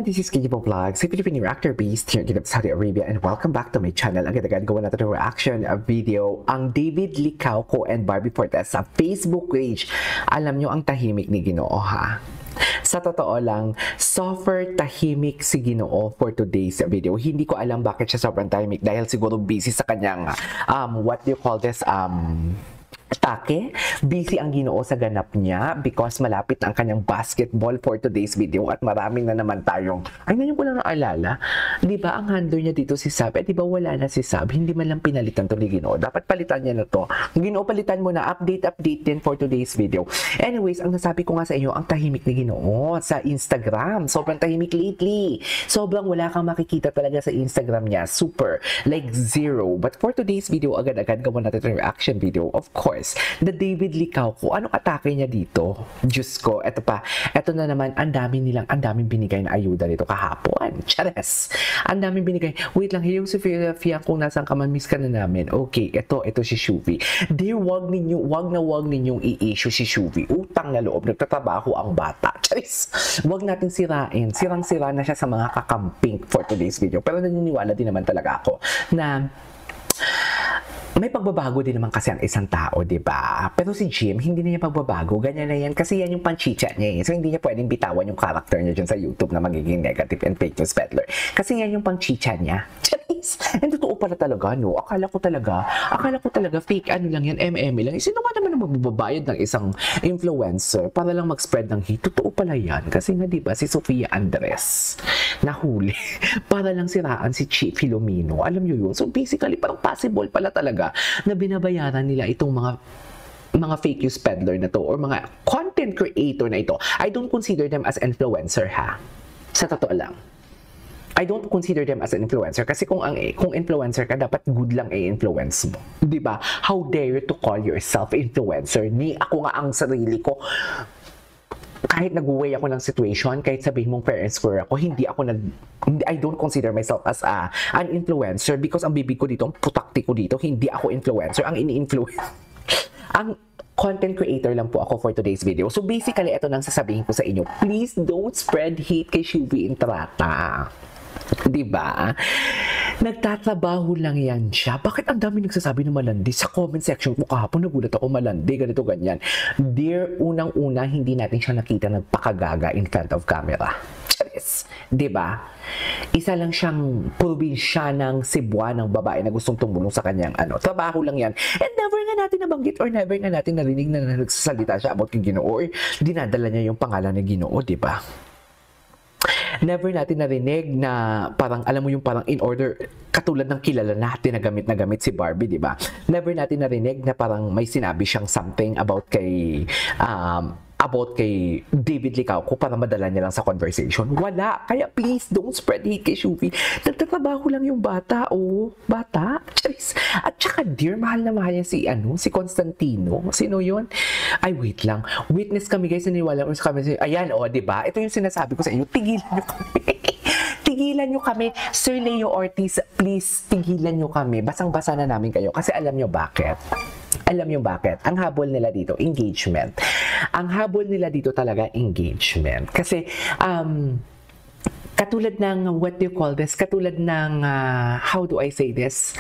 This is Kijibo Vlogs, si Filipino reactor beast here in Saudi Arabia, and welcome back to my channel. Agad-agad gawa natin ng reaction video ang David Licauco and Barbie Fortes sa Facebook page. Alam nyo ang tahimik ni Ginoo, ha? Sa totoo lang, suffer tahimik si Ginoo for today's video. Hindi ko alam bakit siya sobrang tahimik dahil siguro busy sa kanyang what do you call this, atake. Busy ang Ginoo sa ganap niya because malapit na ang kanyang basketball for today's video at maraming na naman tayong, ay ngayon ko lang naalala, di ba ang handler niya dito si Sab, di ba wala na si Sab, hindi man lang pinalitan to ni Ginoo, dapat palitan niya na to. Ginoo, palitan mo na, update din for today's video. Anyways, ang nasabi ko nga sa inyo, ang tahimik ni Ginoo sa Instagram, sobrang tahimik lately, sobrang wala kang makikita talaga sa Instagram niya, super, like zero. But for today's video, agad-agad gawa natin ng reaction video, of course, the David Licauco. Anong atake niya dito? Diyos ko, eto pa. Eto na naman, ang daming binigay na ayuda dito kahapon. Chares! Ang daming binigay. Wait lang, hello Sofia, kung nasaan ka man, miss ka na namin. Okay, ito si Shuvi. Dear, wag ninyong i-issue si Shuvi. Utang na loob, nagtatrabaho ang bata. Charis! Wag natin sirain. Sirang-sira na siya sa mga kakamping for today's video. Pero naniniwala din naman talaga ako na may pagbabago din naman kasi ang isang tao, di ba? Pero si Jim, hindi na niya pagbabago. Ganyan na yan. Kasi yan yung panchicha niya eh. So, hindi niya pwedeng bitawan yung character niya dyan sa YouTube na magiging negative and fake news peddler. Kasi yan yung panchicha niya. Charis! And totoo pala talaga, no? Akala ko talaga fake ano lang yan, lang. Sino nga naman ang magbabayad ng isang influencer para lang mag-spread ng hate? Totoo pala yan. Kasi nga, di ba, si Sofia Andres nahuli para lang siraan si Chief Filomeno. Alam niyo yun? So, basically, parang possible pala talaga na binabayaran nila itong mga fake news peddler na to or mga content creator na ito. I don't consider them as influencer, ha? Sa totoo lang. I don't consider them as an influencer kasi kung influencer ka, dapat good lang i-influence mo. Di ba? How dare you to call yourself influencer? Ako nga ang sarili ko, kahit nag-uway ako ng situation, kahit sabihin mong fair and square ako, I don't consider myself as an influencer because ang bibig ko dito, ang putakti ko dito, hindi ako influencer. Ang ini-influence, ang content creator lang po ako for today's video. So basically, ito nang sasabihin ko sa inyo, please don't spread hate kay Shuvi Intrata. Diba? Nagtatrabaho lang yan siya. Bakit ang dami nagsasabi ng malandi? Sa comment section ko kahapon, nagulat ako, malandi, ganito, ganyan. Dear, unang-una, hindi natin siya nakita nagpakagaga in front of camera. Charis. Diba? Isa lang siyang probinsya ng Cebuan ng babae na gustong tumulong sa kanyang trabaho lang yan. And never nga natin nabanggit or never nga natin narinig na nagsasalita siya about yung Ginoo or dinadala niya yung pangalan ng Ginoo, diba? Never natin narinig na parang, alam mo yung parang in order, katulad ng kilala natin na gamit si Barbie, di ba? Never natin narinig na parang may sinabi siyang something about kay David Licauco para madala niya lang sa conversation. Wala. Kaya please don't spread hate kay Shuvi. Nagtatrabaho lang yung bata. Oh, bata. Charis. At saka dear, mahal na mahal yan si Constantino. Sino yun? Ay, wait lang. Witness kami guys, naniwala ko sa kami. Ayan, oh, diba? Ito yung sinasabi ko sa inyo. Tigilan nyo kami. Tigilan nyo kami. Sir Leo Ortiz, please, tigilan nyo kami. Basang-basa na namin kayo. Kasi alam nyo bakit? Alam nyo bakit? Ang habol nila dito, engagement. Ang habol nila dito talaga, engagement. Kasi, katulad ng, what do you call this? Katulad ng, how do I say this?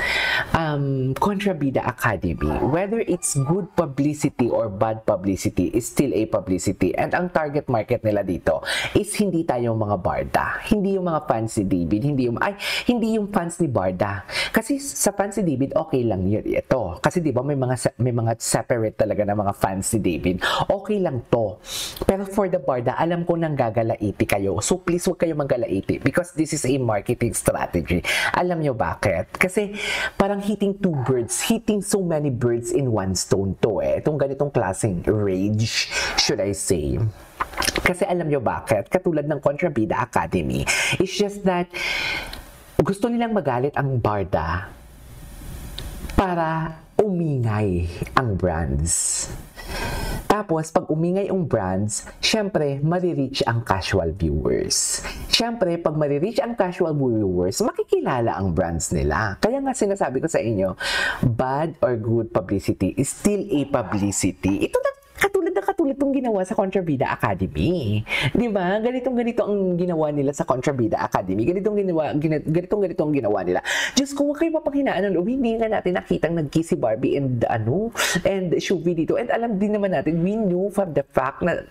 Contrabida Academy. Whether it's good publicity or bad publicity, is still a publicity. And ang target market nila dito is hindi tayo mga Barda. Hindi yung mga fans ni David. Hindi yung fans ni Barda. Kasi sa fans ni David, okay lang yun. Ito. Kasi di ba may mga separate talaga na mga fans ni David. Okay lang to. Pero for the Barda, alam ko nang gagalaiti kayo. So please, huwag kayo maggalaiti because this is a marketing strategy. Alam nyo bakit? Kasi parang hitting so many birds in one stone to eh. Itong ganitong klaseng rage, should I say. Kasi alam nyo bakit? Katulad ng Contrabida Academy, it's just that gusto nilang magalit ang Barda para umingay ang brands. Tapos, pag umingay ang brands, syempre, marireach ang casual viewers. syempre, pag marireach ang casual viewers, makikilala ang brands nila. Kaya nga sinasabi ko sa inyo, bad or good publicity is still a publicity. Ito na katulad itong ginawa sa Contrabida Academy. Di ba? Ganito ang ginawa nila sa Contrabida Academy. Ganito ang ginawa nila. Diyos ko, huwag kayo mapanghinaan ng loob. Hindi nga natin nakitang nag-kiss si Barbie and Shuvi dito. And alam din naman natin, we knew from the fact na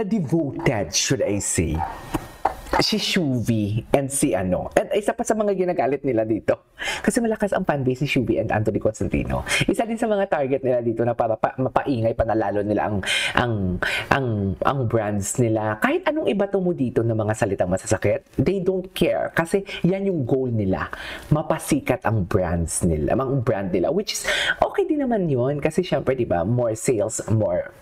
devoted, should I say, si Shuvi and si And isa pa sa mga ginagalit nila dito. Kasi malakas ang fanbase ni Shuvi and Anthony Constantino. Isa din sa mga target nila dito na para mapaingay, panalalo nila ang brands nila. Kahit anong ibato mo dito ng mga salitang masasakit, they don't care. Kasi yan yung goal nila. Mapasikat ang brands nila, ang brand nila. Which is, okay din naman yun. Kasi syempre, di ba, more sales, more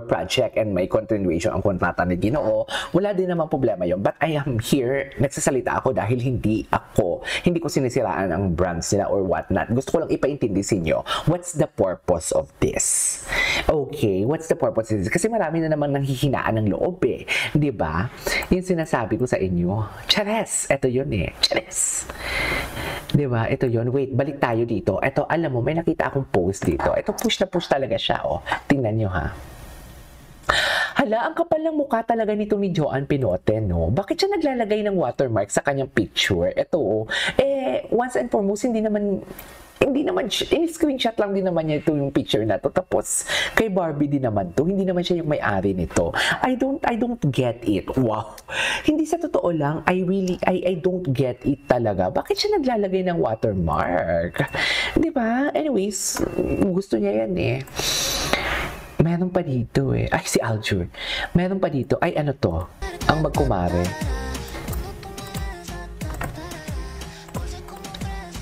project and may continuation ang kontrata ni Ginoo, wala din naman problema yon. But I am here, nagsasalita ako dahil hindi ko sinisiraan ang brands nila or whatnot. Gusto ko lang ipaintindi sa inyo, what's the purpose of this? Okay, what's the purpose of this? Kasi marami na naman nanghihinaan ng loob eh. Di ba? Yung sinasabi ko sa inyo, chares, eto yun eh, chares. Di ba? Ito yun. Wait, balik tayo dito. Ito, alam mo, may nakita akong post dito. Ito, push na push talaga siya, oh. Tingnan nyo, ha. Hala, ang kapal ng mukha talaga nito ni Joanne Pinote, no? Bakit siya naglalagay ng watermark sa kanyang picture? Ito, once and foremost, hindi naman in-screenshot lang din naman niya ito yung picture na to. Tapos, kay Barbie din naman to. Hindi naman siya yung may-ari nito. I don't get it. Wow. Hindi sa totoo lang, I don't get it talaga. Bakit siya naglalagay ng watermark? Di ba? Anyways, gusto niya yan eh. Meron pa dito eh. Ay, si Aljur. Meron pa dito. Ay, ano to? Ang magkumare.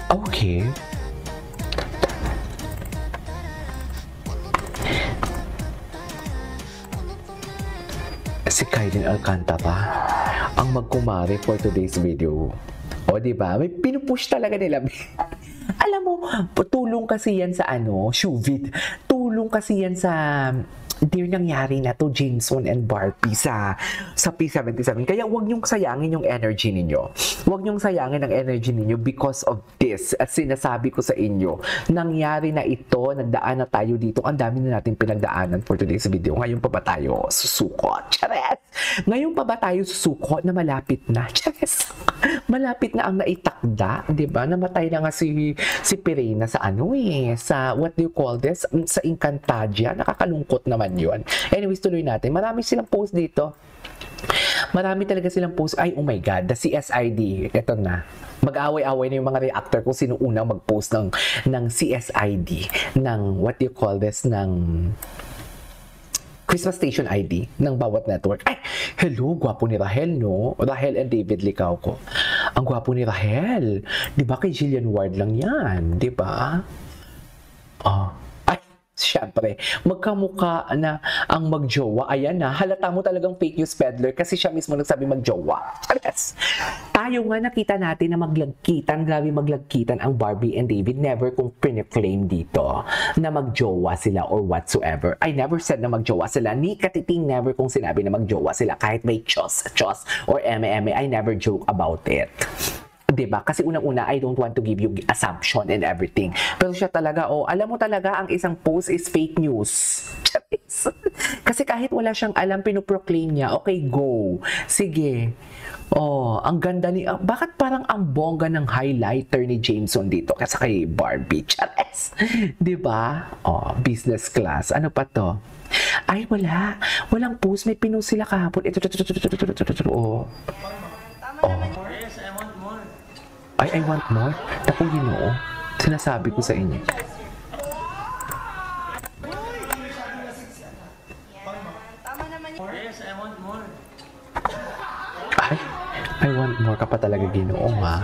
Okay. Si Kylie Alcantara. Ang magkumare for today's video. O, diba? May pinupush talaga nila. Alam mo, tulong kasi yan sa Shuvid. Tulong kasi yan sa dear nangyari na to Jameson and Barbie sa P77. Kaya huwag niyong sayangin yung energy ninyo. Huwag niyong sayangin ang energy ninyo because of this. At sinasabi ko sa inyo, nangyari na ito, nagdaan na tayo dito. Ang dami na natin pinagdaanan for today's video. Ngayon pa ba tayo susukot? Chares! Ngayon pa ba tayo susukot na malapit na? Chares! Malapit na ang naitakda, di ba? Namatay na nga si Pirena sa sa what do you call this? Sa Encantadia. Nakakalungkot naman yun. Anyways, tuloy natin. Marami silang post dito. Marami talaga silang post. Ay, oh my God, the CSID. Ito na. Mag-away-away na yung mga reactor kung sino unang mag-post ng CSID. Ng, what do you call this? Ng Christmas Station ID ng bawat network. Ay, hello, gwapo ni Rahel, no? Rahel and David Licauco. Ang gwapo ni Rahel. Di ba kay Jillian Ward lang yan? Di ba? Siyempre, magkamukha na ang magjowa. Ayan na, halata mo talagang fake news peddler kasi siya mismo nagsabi magjowa. Yes. Tayo nga nakita natin na grabe maglagkitan ang Barbie and David. Never kong piniflame dito na magjowa sila or whatsoever. I never said na magjowa sila. Ni Katiting never kong sinabi na magjowa sila. Kahit may chos or eme, I never joke about it. Diba? Kasi unang-una, I don't want to give you assumption and everything. Pero siya talaga, alam mo talaga, ang isang post is fake news. Kasi kahit wala siyang alam, pinoproclaim niya, okay, go. Sige. Ang ganda ni... bakit parang ang bongga ng highlighter ni Jameson dito kasi kay Barbie? Chares! Diba? Business class. Ano pa to? Ay, wala. Walang post. May pinost sila kahapon. Ito. I want more. Naku, Ginoo. Sinasabi ko sa inyo. I want more ka pa talaga, Ginoo, ha?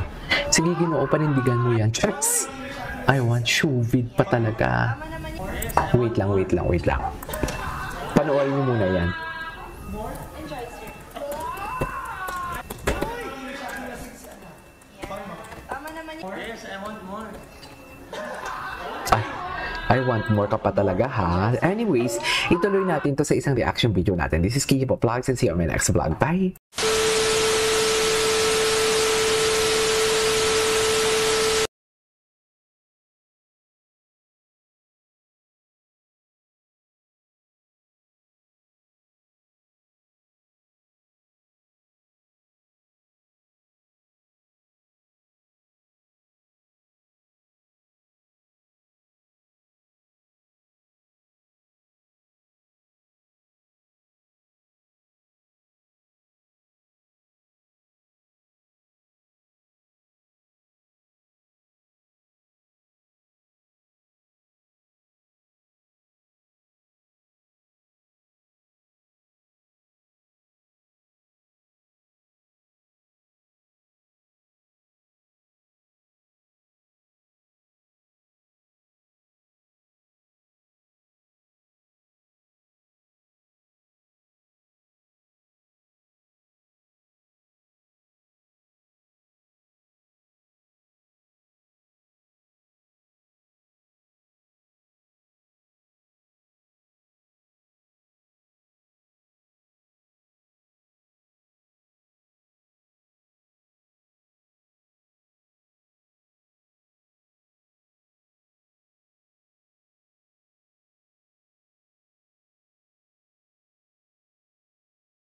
Sige, Ginoo, panindigan mo yan. Cheers! I want Shuvid pa talaga. Wait lang. Panoorin mo muna yan. I want more ka pa talaga, ha? Anyways, ituloy natin to sa isang reaction video natin. This is Kiji Vlogs and see you on my next vlog. Bye!